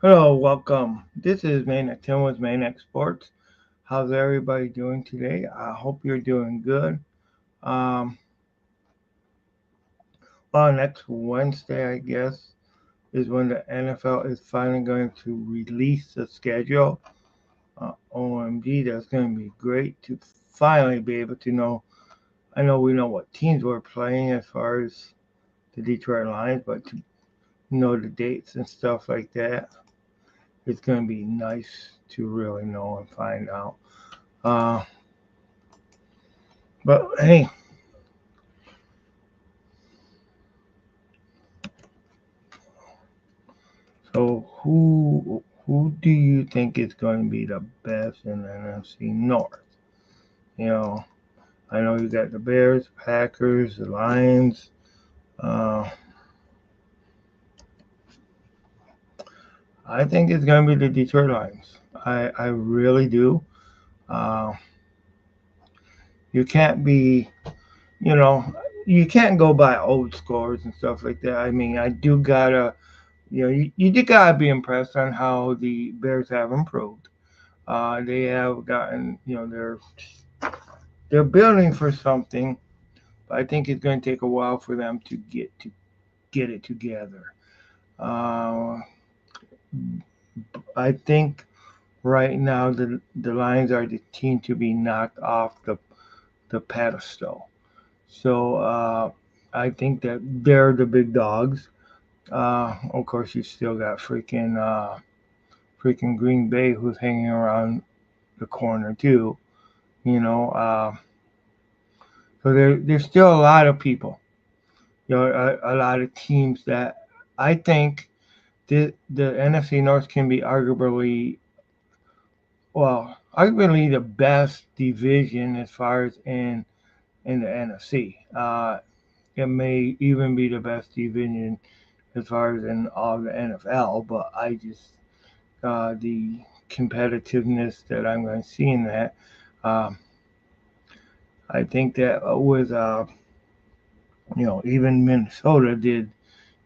Hello, welcome. This is Maniac Tim with Maniac Sports. How's everybody doing today? I hope you're doing good. Um, Next Wednesday, I guess, is when the NFL is finally going to release the schedule. OMG, that's going to be great to finally be able to know. I know we know what teams we're playing as far as the Detroit Lions, but to know the dates and stuff like that, it's going to be nice to really know and find out. Uh, but hey, so who do you think is going to be the best in the NFC North? You know, I know you got the Bears, Packers, the Lions. Uh, I think it's going to be the Detroit Lions. I really do. Uh, you can't be, you know, you can't go by old scores and stuff like that. I mean, I do gotta, you do gotta be impressed on how the Bears have improved. They have gotten, they're building for something, but I think it's going to take a while for them to get it together. Uh, I think right now the Lions are the team to be knocked off the pedestal. So I think that they're the big dogs. Of course, you still got freaking Green Bay who's hanging around the corner too. You know, so there's still a lot of people, a lot of teams that I think the NFC North can be arguably the best division as far as in the NFC. It may even be the best division as far as in all the NFL, but I just the competitiveness that I'm going to see in that. Um, I think that with even Minnesota did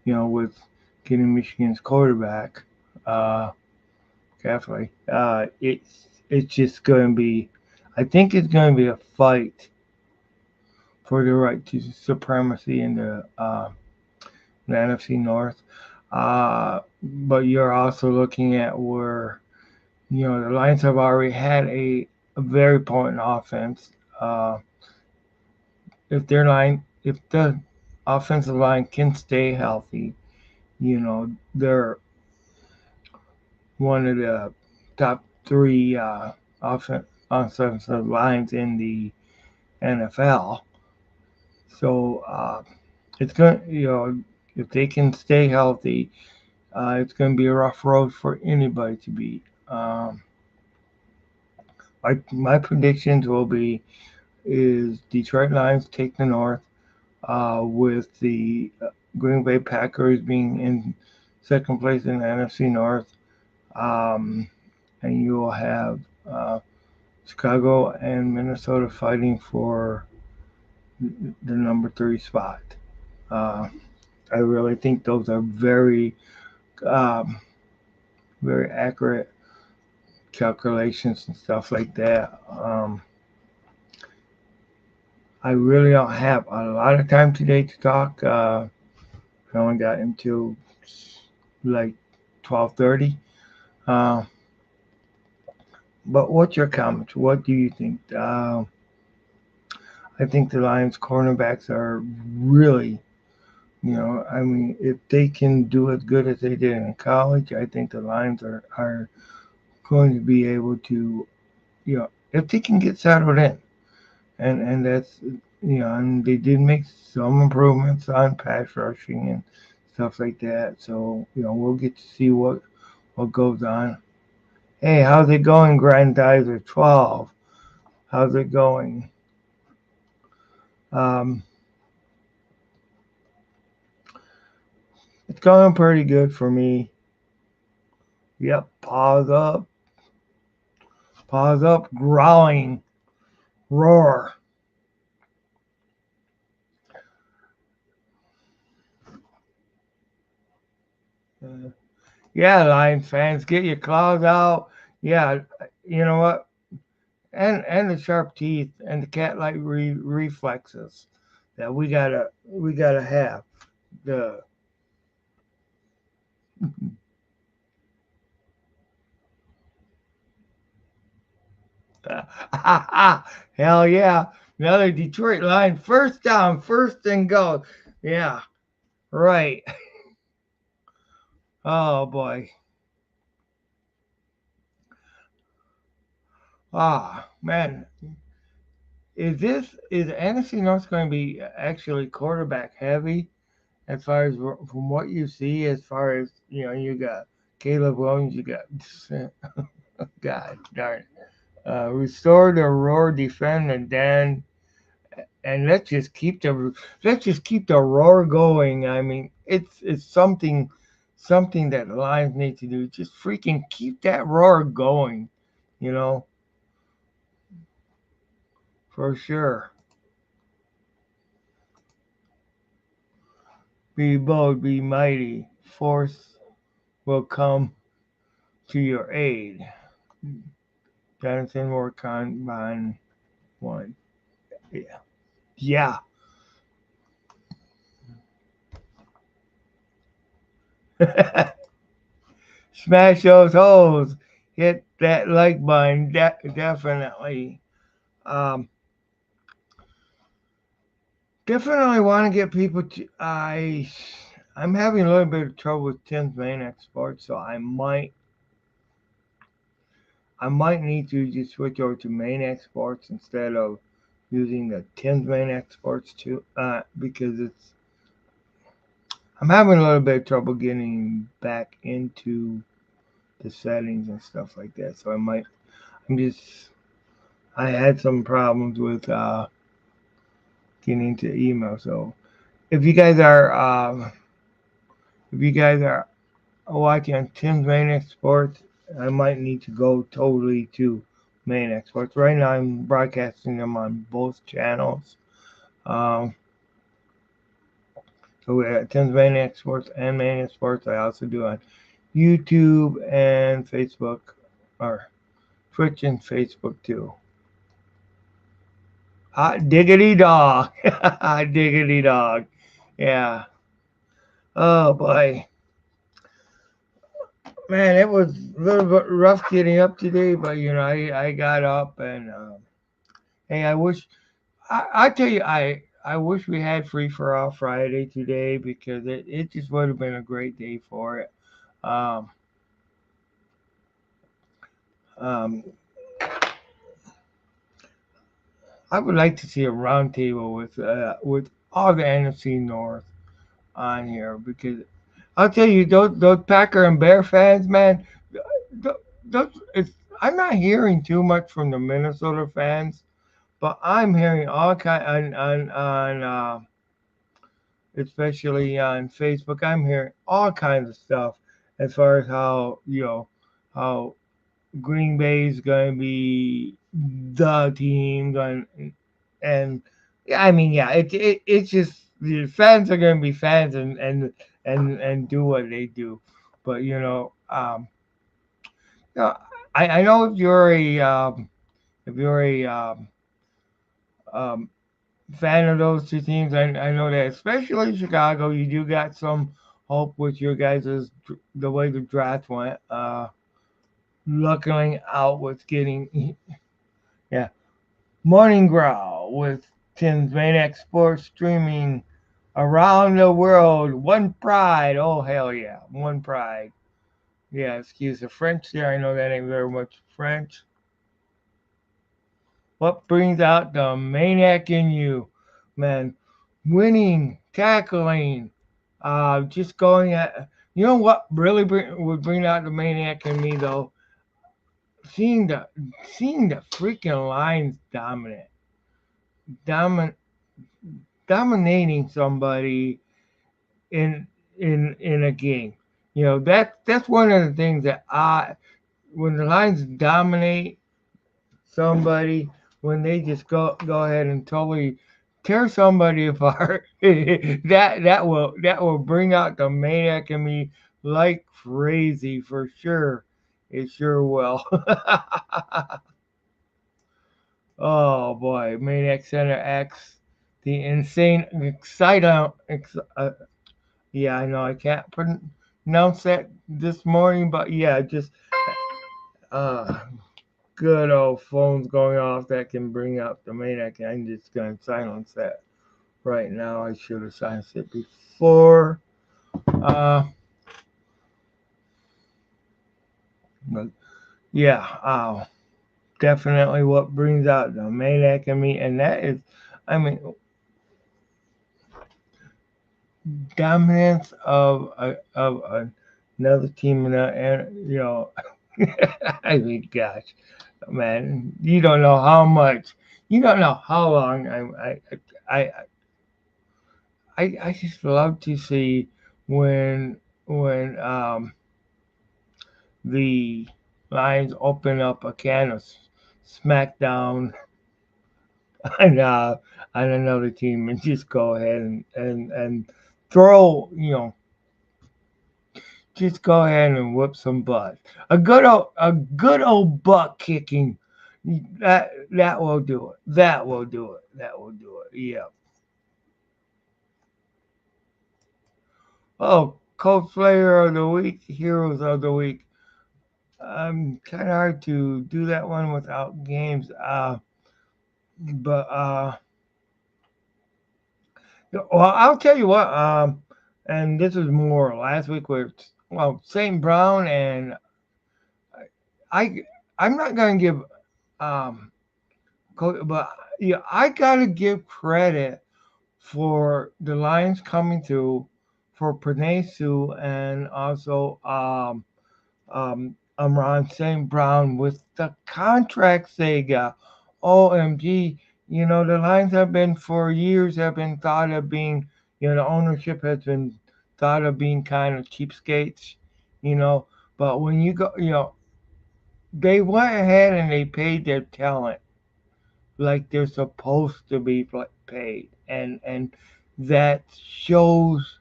with getting Michigan's quarterback, uh, Caffrey. It's just going to be. I think it's going to be a fight for the right to supremacy in the NFC North. But you're also looking at where the Lions have already had a very potent offense. Uh, if the offensive line can stay healthy, they're one of the top three offensive lines in the NFL. So it's going, if they can stay healthy, it's going to be a rough road for anybody to beat. Um, my predictions will be is Detroit Lions take the North, with the Green Bay Packers being in second place in the NFC North, um, and you will have uh, Chicago and Minnesota fighting for the number three spot. Uh, I really think those are um, very accurate calculations and stuff like that. I really don't have a lot of time today to talk. I only got until like 12:30. Uh, but what's your comments? What do you think? I think the Lions cornerbacks are really, I mean, if they can do as good as they did in college, I think the Lions are going to be able to, if they can get settled in, and that's, and they did make some improvements on pass rushing and stuff like that. So, we'll get to see what goes on. Hey, how's it going, Grandizer 12? How's it going? Um, it's going pretty good for me. Yep, pause up, growling, roar. Uh, Yeah, Lions fans, get your claws out. Yeah, you know what? And the sharp teeth and the cat-like reflexes that we gotta have. The hell yeah, another Detroit line, first down, first and go. Yeah, right. Oh boy. Ah man, is NFC North going to be actually quarterback heavy as far as from what you see? As far as you got Caleb Williams, you got God darn. Restore the roar, defend, and let's just keep the roar going. I mean, it's something that the Lions need to do. Just freaking keep that roar going, you know, for sure. Be bold, be mighty. Force will come to your aid. Jonathan Warcon 1. Yeah. Yeah. Smash those holes. Hit that like button. Definitely. Um, definitely want to get people to. I'm having a little bit of trouble with Tim's Maniac Sports, so I might need to just switch over to Maniac Sports instead of using the Tim's Maniac Sports too, because I'm having a little bit of trouble getting back into the settings and stuff like that. So I'm just I had some problems with getting into email. So if you guys are if you guys are watching Tim's Maniac Sports, I might need to go totally to Maniac Sports. Right now, I'm broadcasting them on both channels. Um, so we have Tim's Maniac Sports and Maniac Sports. I also do on YouTube and Facebook, or Twitch and Facebook too. Hot diggity dog. Hot diggity dog. Yeah. Oh boy. Man, it was a little bit rough getting up today, but I got up and hey, I tell you, I wish we had free for all Friday today because it just would have been a great day for it. Um, um, I would like to see a roundtable with all the NFC North on here because I'll tell you those Packer and Bear fans, man. Those, I'm not hearing too much from the Minnesota fans, but I'm hearing all kind on especially on Facebook. I'm hearing all kinds of stuff as far as how Green Bay is going to be the team going, and yeah, I mean, yeah, it's just the fans are going to be fans and do what they do, but you know, I know if you're a um, fan of those two teams. I know that especially Chicago, you do got some hope with your guys' the way the draft went. Lucking out with getting yeah Morning Growl with Tim's Maniac Sports streaming around the world. One pride. Oh hell yeah, one pride. Yeah, excuse the French there. I know that ain't very much French. What brings out the maniac in you, man? Winning, tackling, just going at. You know what really would bring out the maniac in me though? Seeing the seeing the freaking lines domin, dominating somebody in in a game. That's one of the things that I when the lines dominate somebody when they just go ahead and totally tear somebody apart. That will bring out the maniac in me like crazy for sure. It sure will. Oh boy, Maniac Center X, the insane exciting. Yeah, I know I can't pronounce that this morning, but yeah, just uh, good old phones going off that can bring up the Maniac. I'm just gonna silence that right now. I should have silenced it before. Uh, but yeah, definitely what brings out the Maniac in me, and that is, I mean, dominance of another team and I mean, gosh, man, you don't know how much, you don't know how long I I just love to see when when the Lions open up a can of SmackDown on on another team and just go ahead and throw, just go ahead and whip some butt. A good old butt kicking. That will do it. That will do it. That will do it. Yeah. Oh, cosplayer of the week, heroes of the week. Kind of hard to do that one without games. But well, I'll tell you what. And this is more last week where well, Saint Brown and I. I'm not gonna give um but yeah, I gotta give credit for the Lions coming through for Panay Sue and also Amron St. Brown with the contracts they got. OMG, the Lions have been for years have been thought of being, the ownership has been thought of being kind of cheapskates, you know. But when you go, they went ahead and they paid their talent like they're supposed to be paid, and that shows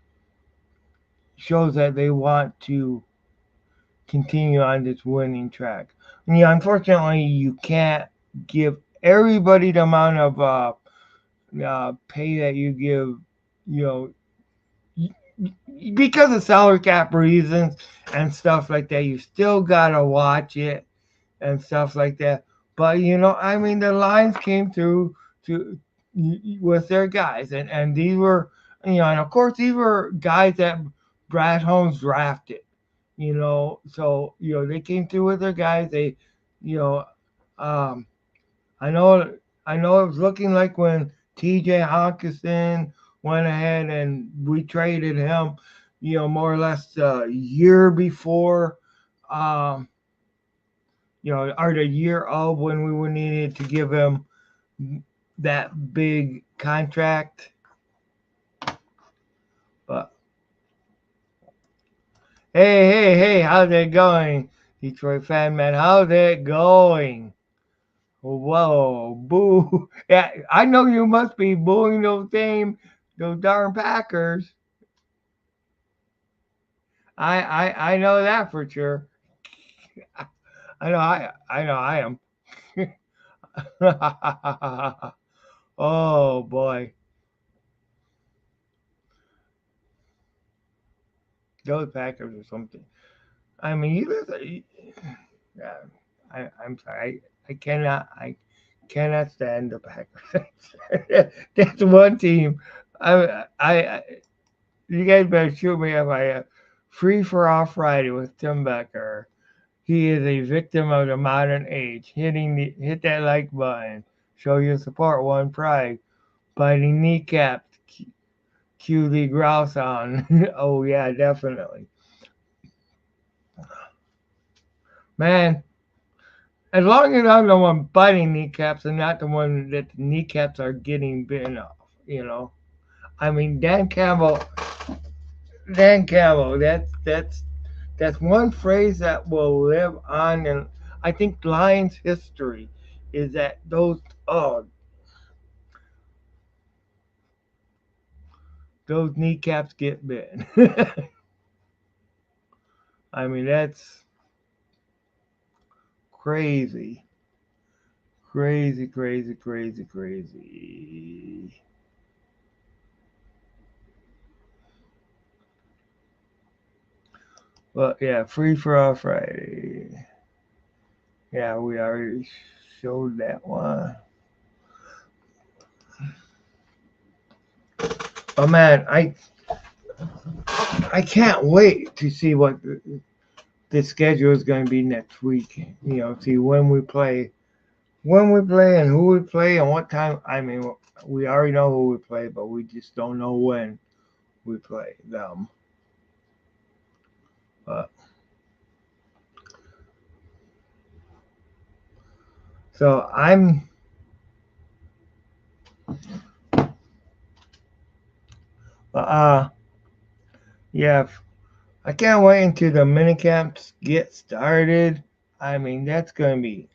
that they want to continue on this winning track. And yeah, unfortunately, you can't give everybody the amount of pay that you give, you know, because of salary cap reasons and stuff like that. You still gotta watch it and stuff like that. But I mean, the Lions came through to with their guys, and these were, and of course these were guys that Brad Holmes drafted. So they came through with their guys. You know, um, I know, I know it was looking like when T.J. Hawkinson went ahead and we traded him, more or less a year before. Um, or the year of when we were needed to give him that big contract. But hey, how's it going, Detroit fan man? How's it going? Whoa, boo! Yeah, I know you must be booing those darn Packers. I know that for sure. I know I am. Oh boy, those Packers are something. I mean, yeah, I'm sorry. I cannot stand the Packers. That's one team. I you guys better shoot me up. Free for all Friday with Tim Becker. He is a victim of the modern age. Hit that like button. Show your support. One pride. Biting kneecaps. Cue the grouse on. Oh yeah, definitely. Man, as long as I'm the one biting kneecaps and not the one that the kneecaps are getting bitten off, you know. I mean, Dan Campbell. That's one phrase that will live on, and I think Lions history is that those kneecaps get bitten. I mean, that's crazy. Crazy, crazy, crazy, crazy. But yeah, Free for All Friday. Yeah, we already showed that one. Oh man, I can't wait to see what the schedule is going to be next week. See when we play, and who we play, and what time. I mean, we already know who we play, but we just don't know when we play them. But so uh, yeah, I can't wait until the mini camps get started. I mean, that's gonna be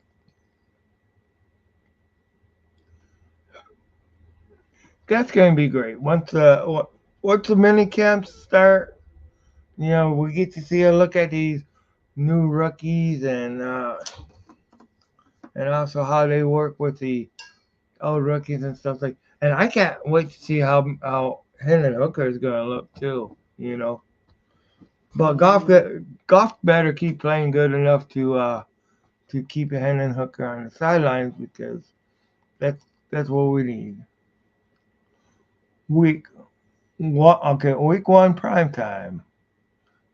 great. Once the mini camps start, we get to see a look at these new rookies and also how they work with the old rookies and stuff like. And I can't wait to see how Hendon Hooker is gonna look too. But golf better keep playing good enough to keep Hendon Hooker on the sidelines because that's that's what we need. Week okay, week one prime time.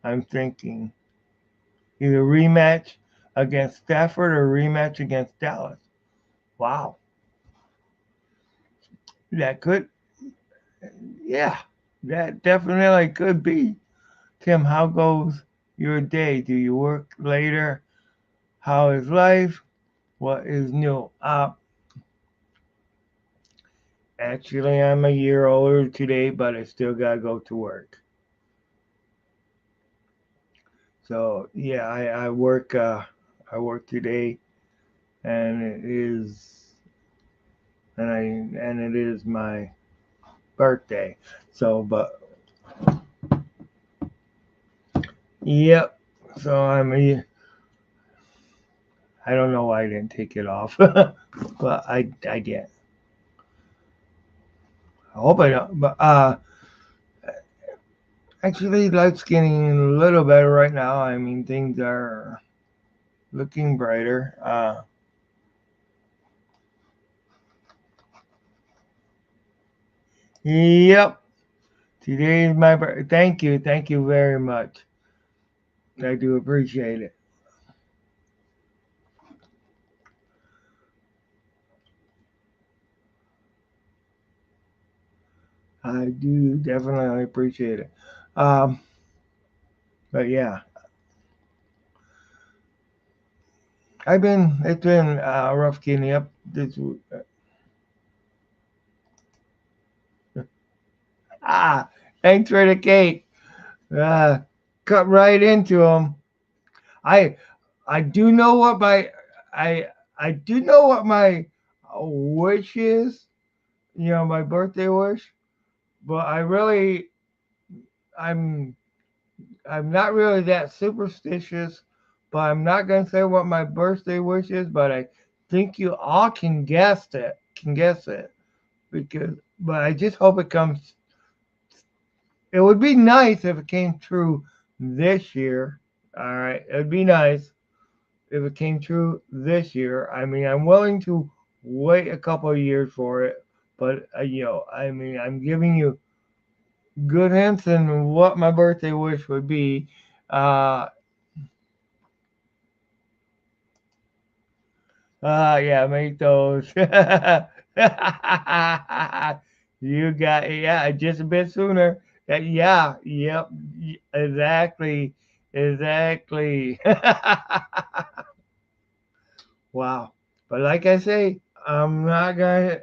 I'm thinking either rematch against Stafford or rematch against Dallas. Wow, that could, yeah, that definitely could be. Tim, how goes your day? Do you work later? How is life? What is new? Actually, I'm a year older today, but I still gotta go to work. So yeah, I work today, and it is my birthday. So, but yep. So I don't know why I didn't take it off, but I did. I hope I don't. But actually, life's getting a little better right now. I mean, things are looking brighter. Yep. Today is my birthday. Thank you very much. I do appreciate it. I do definitely appreciate it. Um, but yeah, it's been rough getting up this week. Ah, thanks for the cake. Uh, cut right into them. I I do know what my I I do know what my wish is. My birthday wish. But I'm I'm not really that superstitious. But I'm not gonna say what my birthday wish is. But I think you all can guess it. But I just hope it comes. It would be nice if it came true this year. All right, it'd be nice if it came true this year. I mean, I'm willing to wait a couple of years for it, but I mean, I'm giving you good hints on what my birthday wish would be. Uh, yeah, make those. You got yeah, just a bit sooner. Yeah, yep, exactly, exactly. Wow. But like I say, I'm not gonna.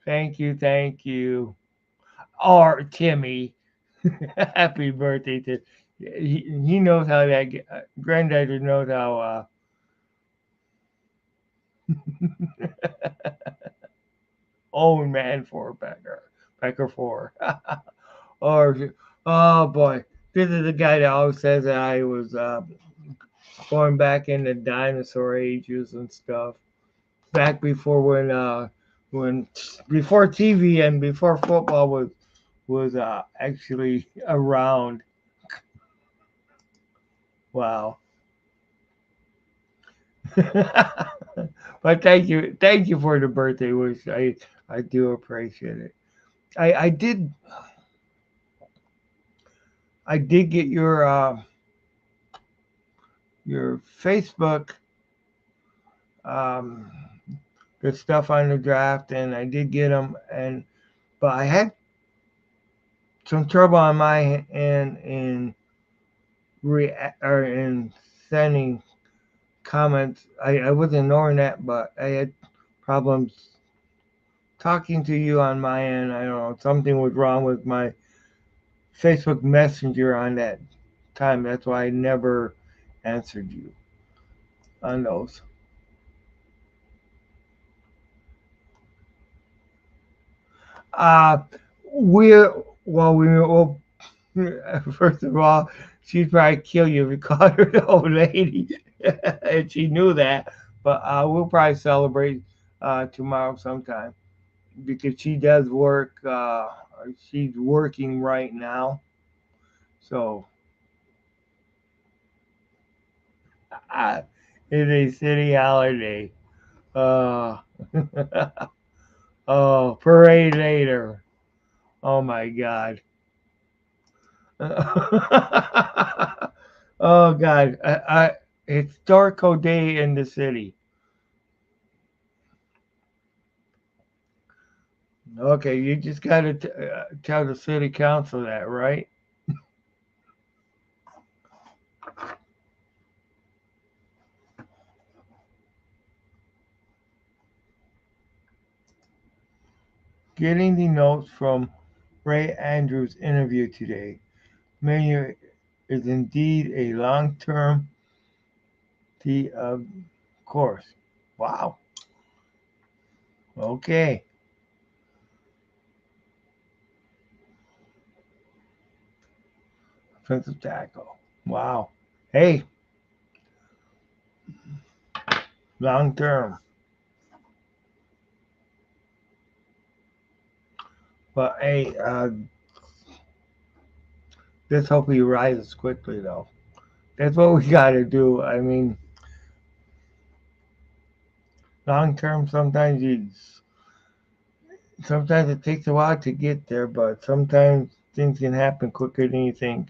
Thank you, thank you. Or Timmy, happy birthday to. He knows how that. Granddad knows how. Own man for Becker, Becker four. or Oh boy, this is the guy that always says that I was going back in the dinosaur ages and stuff. Back before when before TV and before football was actually around. Wow. But thank you for the birthday wish. I do appreciate it. I I did I did get your Facebook um the stuff on the draft, and I did get them, and but I had some trouble on my end in sending comments. I was ignoring that, but I had problems talking to you on my end. I don't know, something was wrong with my Facebook Messenger on that time. That's why I never answered you on those. Uh, we're well, first of all, she'd probably kill you if you called her the old lady, and she knew that. But we'll probably celebrate tomorrow sometime because she does work. She's working right now, so uh, it's a city holiday. Uh, oh, parade later. Oh my God. Oh God. Historical day in the city. Okay, you just gotta tell the city council that, right? Getting the notes from Ray Andrews' interview today. Maniac is indeed a long-term of course. Wow. Okay. Offensive tackle. Wow. Hey, long term. But hey, let's hope he rises quickly, though. That's what we got to do. I mean, long term, sometimes it takes a while to get there, but sometimes things can happen quicker than you think.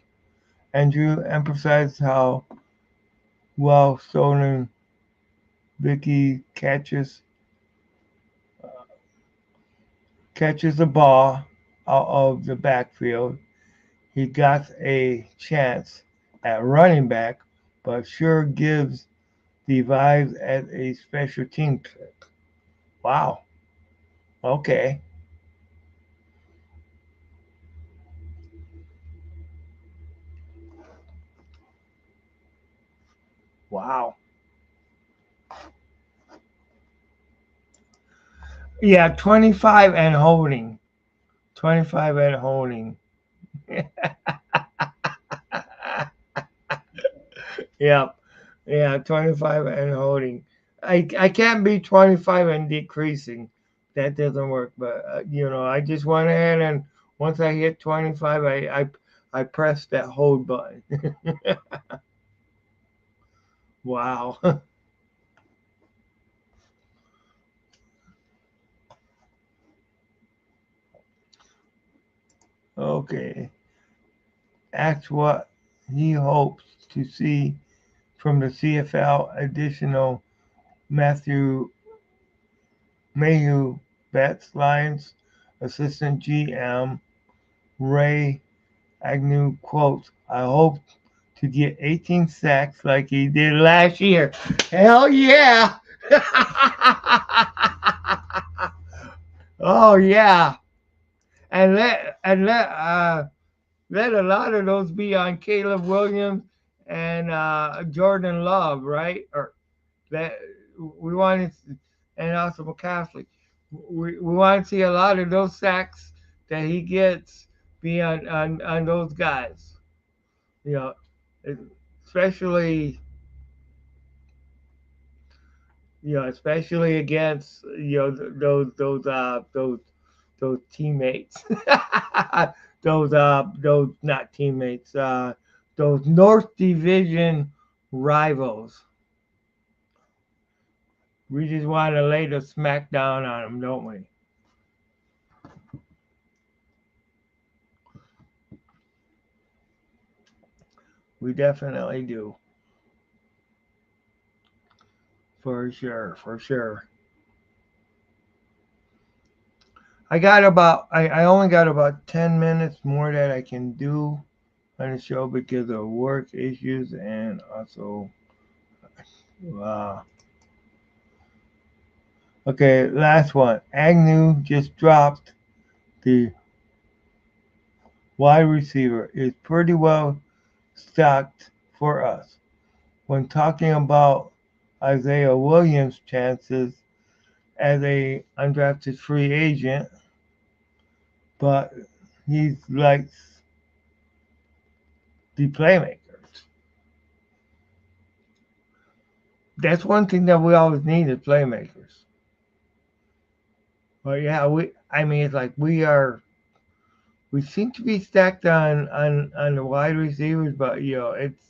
Andrew emphasized how well stolen Vicky catches the ball out of the backfield. He got a chance at running back, but sure gives the vibes as a special team pick. Wow. Okay. Wow. Yeah, 25 and holding. 25 and holding. Yeah. Yeah, 25 and holding. I can't be 25 and decreasing. That doesn't work. But, I just went ahead and once I hit 25, I pressed that hold button. Wow. Okay. Asked what he hopes to see from the CFL additional Matthew Mayhew Betts Lions assistant GM Ray Agnew quotes, I hope to get 18 sacks like he did last year. Hell yeah! Oh yeah. And let a lot of those be on Caleb Williams and Jordan Love, right? Or that we want to, and also McCaffrey. We want to see a lot of those sacks that he gets be on those guys. You know, especially especially against those teammates, those not teammates, those North Division rivals. We just want to lay the smackdown on them, don't we? We definitely do, for sure, for sure. I only got about 10 minutes more that I can do on the show because of work issues and also uh, okay, last one. Agnew just dropped the wide receiver. Is pretty well stocked for us. When talking about Isaiah Williams' chances as a undrafted free agent, but he's like the playmakers. That's one thing that we always need is playmakers. But yeah, I mean it's like we seem to be stacked on the wide receivers, but it's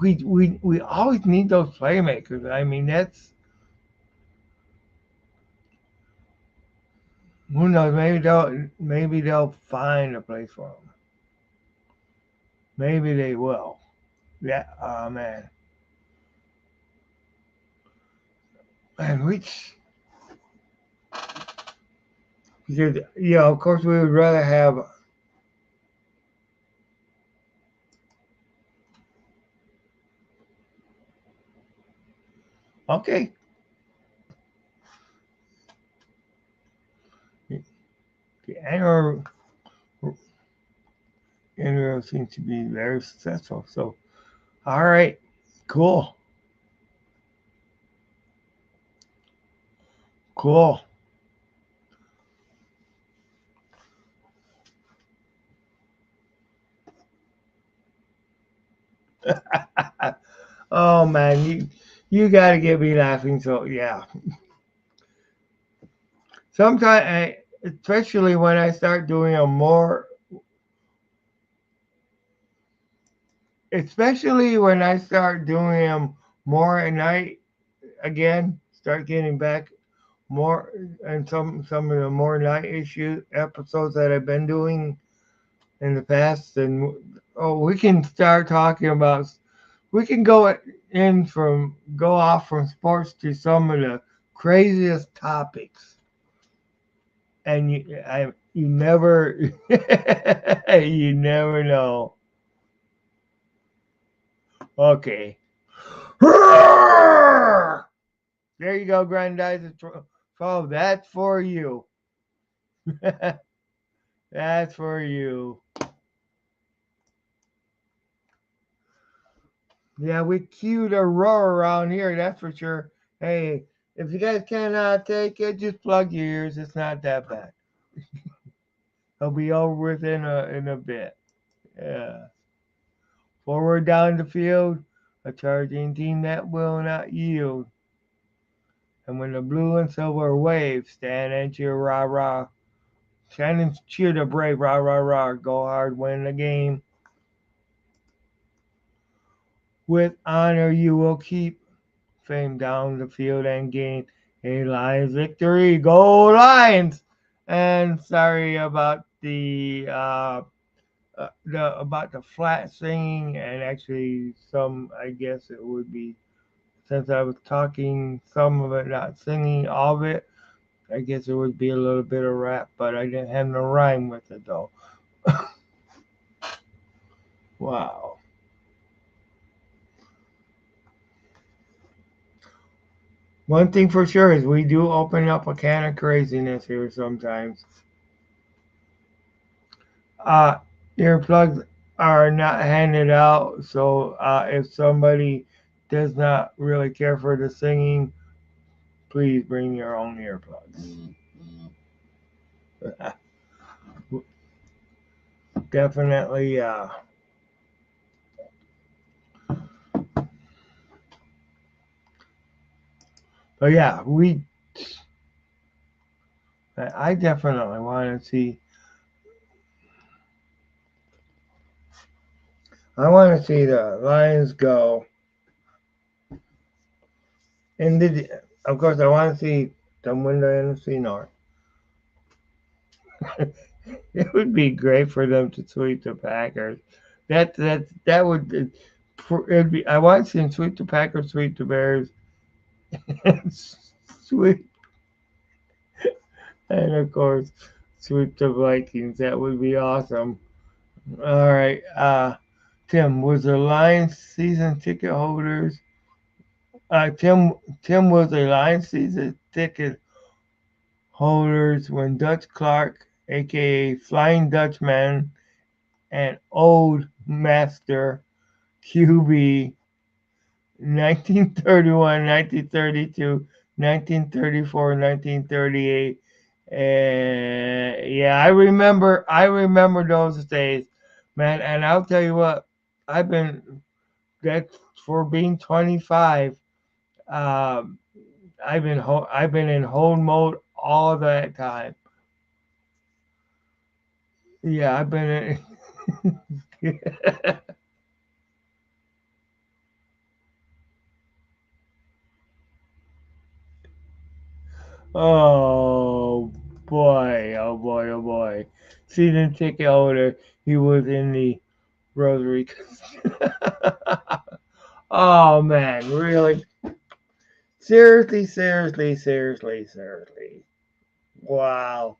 we always need those playmakers. I mean that's who knows, maybe they'll find a place for them. Maybe they will. Yeah, oh man. And which because of course we would rather have okay. The annual seems to be very successful. So all right, cool, cool. Oh man, you got to get me laughing. So yeah, sometimes, especially when I start doing a more, especially when I start doing them more at night again, start getting back more and some of the more night issue episodes that I've been doing in the past, and we can start talking about we can go off from sports to some of the craziest topics, and you never you never know. Okay, there you go, Grandizer. Oh, that's for you. That's for you. Yeah, we cute a roar around here, that's for sure. Hey, if you guys cannot take it, just plug your ears. It's not that bad. It'll be over with in a bit. Yeah. Forward down the field, a charging team that will not yield. And when the blue and silver wave, stand and cheer, rah rah. Stand and cheer the brave, rah rah rah. Go hard, win the game. With honor you will keep fame down the field and gain a Lions victory. Go Lions! And sorry about the flat singing, and actually some I guess it would be since I was talking some of it, not singing all of it. I guess it would be a little bit of rap, but I didn't have no rhyme with it though. Wow. One thing for sure is we do open up a can of craziness here sometimes. Uh, Earplugs are not handed out, so if somebody does not really care for the singing, please bring your own earplugs. definitely. But yeah, I definitely want to see. I want to see the Lions go, and of course I want to see them win the NFC North. It would be great for them to sweep the Packers. That would. It'd be. I want to see them sweep the Packers, sweep the Bears, and sweep, and of course sweep the Vikings. That would be awesome. All right, Tim, was the Lions season ticket holders? Tim was a Lions season ticket holders when Dutch Clark, aka Flying Dutchman, and Old Master QB 1931, 1932, 1934, 1938. And yeah, I remember those days, man. And I'll tell you what, I've been that for being 25. Um, I've been in hold mode all that time. Yeah, I've been in. Oh boy, oh boy, oh boy. Season ticket holder. He was in the Rosary. Oh man, really? Seriously, seriously, seriously, seriously. Wow.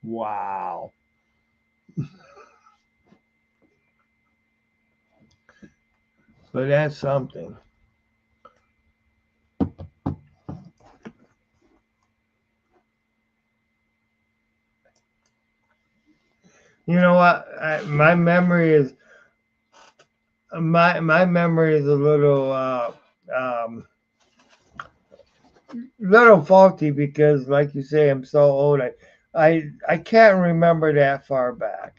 Wow. But that's something. You know what? My memory is a um little faulty because, like you say, I'm so old. I can't remember that far back.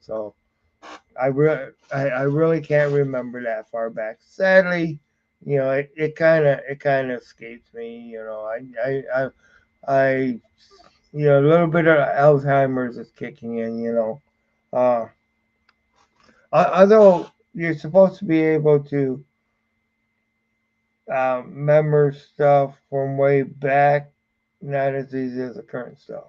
So I really can't remember that far back. Sadly, it kind of escapes me. I a little bit of Alzheimer's is kicking in. Uh, although you're supposed to be able to remember stuff from way back, not as easy as the current stuff.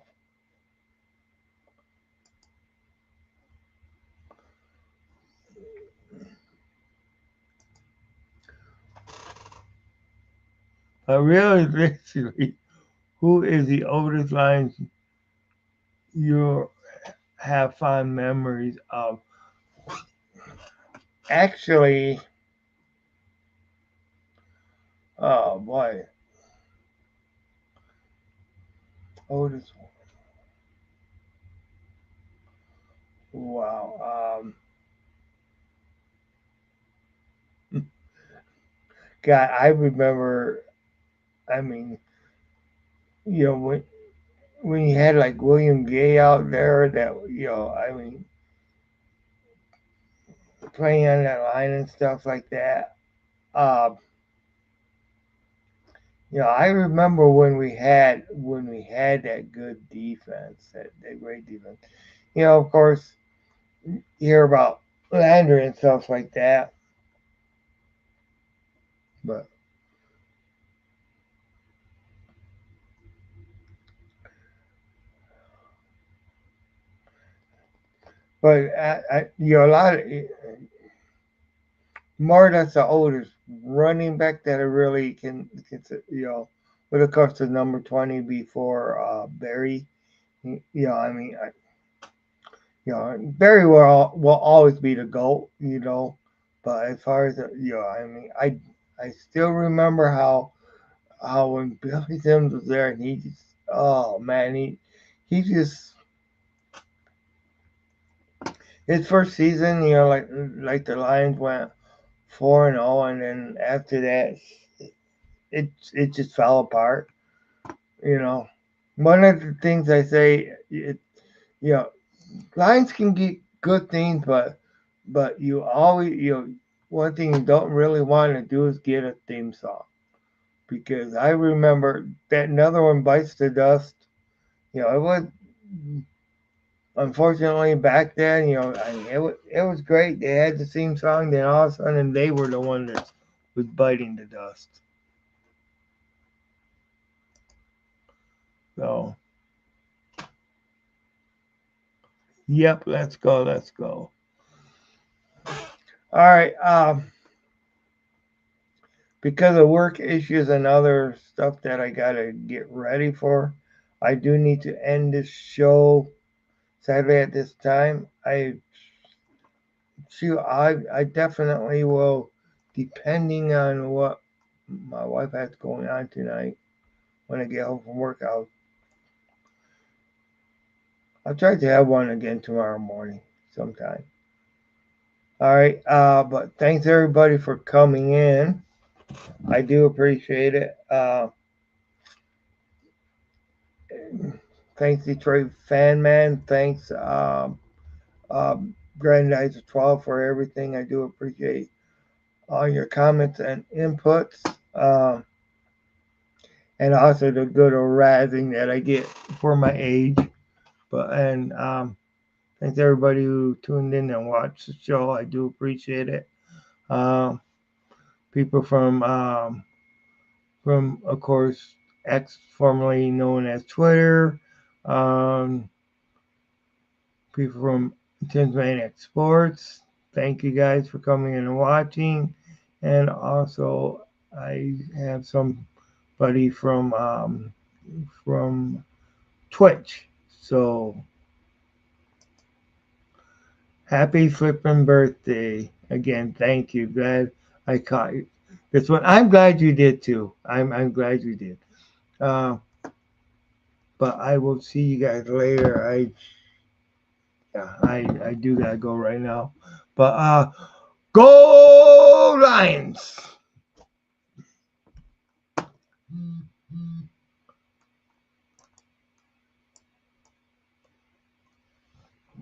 But really, literally, who is the oldest Lions you have fond memories of? Actually, oh boy, oldest one. Wow. God, I remember. I mean, when you had like William Gay out there, that I mean, playing on that line and stuff like that. Uh, I remember when we had that good defense, that great defense. Of course, you hear about Landry and stuff like that, but a lot of more that's the oldest running back that I really can but of course the number 20 before Barry. I mean, Barry will always be the GOAT. But as far as I mean, I still remember how when Billy Sims was there and he just, oh man, he just, his first season, like the Lions went 4-0, and then after that it just fell apart. you know One of the things I say, you know Lions can get good things, but you always one thing you don't really want to do is get a theme song, because I remember that another one, Bites the Dust. It was, unfortunately, back then. It was great. They had the theme song, then all of a sudden they were the one that was biting the dust. So, yep, let's go, let's go. All right. Because of work issues and other stuff that I gotta get ready for, I do need to end this show sadly at this time. I definitely will, depending on what my wife has going on tonight. When I get home from work, I'll try to have one again tomorrow morning sometime. All right. But thanks everybody for coming in. I do appreciate it. Thanks Detroit Fan Man. Thanks Grand Knights of 12 for everything. I do appreciate all your comments and inputs. And also the good old razzing that I get for my age. Thanks everybody who tuned in and watched the show. I do appreciate it. Um, People from of course X, formerly known as Twitter. Um, People from Maniac Sports. Thank you guys for coming in and watching. And also I have somebody from Twitch. So happy flipping birthday again. Thank you. Glad I caught you. This one, I'm glad you did too. I'm glad you did. Uh, but I will see you guys later. I do gotta go right now. But go Lions!